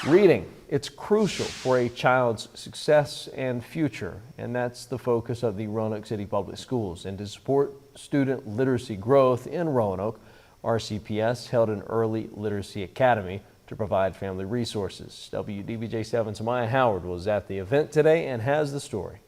Reading, it's crucial for a child's success and future, and that's the focus of the Roanoke City Public Schools. And to support student literacy growth in Roanoke, RCPS held an early literacy academy to provide family resources. WDBJ7's Maya Howard was at the event today and has the story.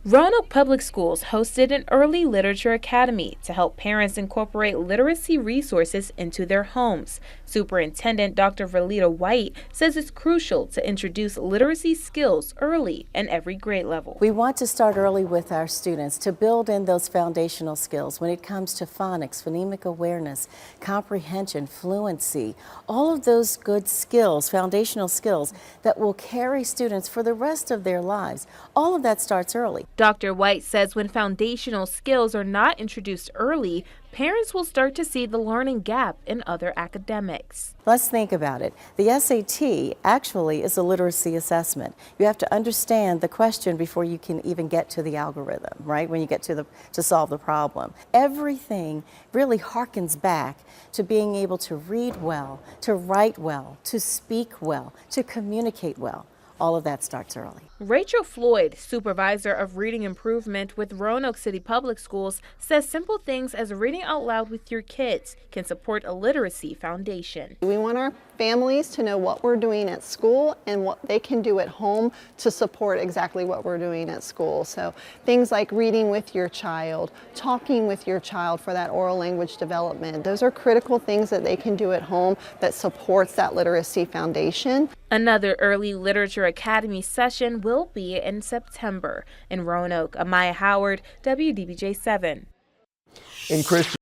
Roanoke Public Schools hosted an early literature academy to help parents incorporate literacy resources into their homes. Superintendent Dr. Verlita White says it's crucial to introduce literacy skills early in every grade level. We want to start early with our students to build in those foundational skills when it comes to phonics, phonemic awareness, comprehension, fluency, all of those good skills, foundational skills that will carry students for the rest of their lives. All of that starts early. Dr. White says when foundational skills are not introduced early, parents will start to see the learning gap in other academics. Let's think about it. The SAT actually is a literacy assessment. You have to understand the question before you can even get to the algorithm, right? When you get to solve the problem. Everything really harkens back to being able to read well, to write well, to speak well, to communicate well. All of that starts early. Rachel Floyd, supervisor of reading improvement with Roanoke City Public Schools, says simple things as reading out loud with your kids can support a literacy foundation. We want our families to know what we're doing at school and what they can do at home to support exactly what we're doing at school. So things like reading with your child, talking with your child for that oral language development. Those are critical things that they can do at home that supports that literacy foundation. Another early literature academy session will be in September. In Roanoke, Amaya Howard, WDBJ7. In Christian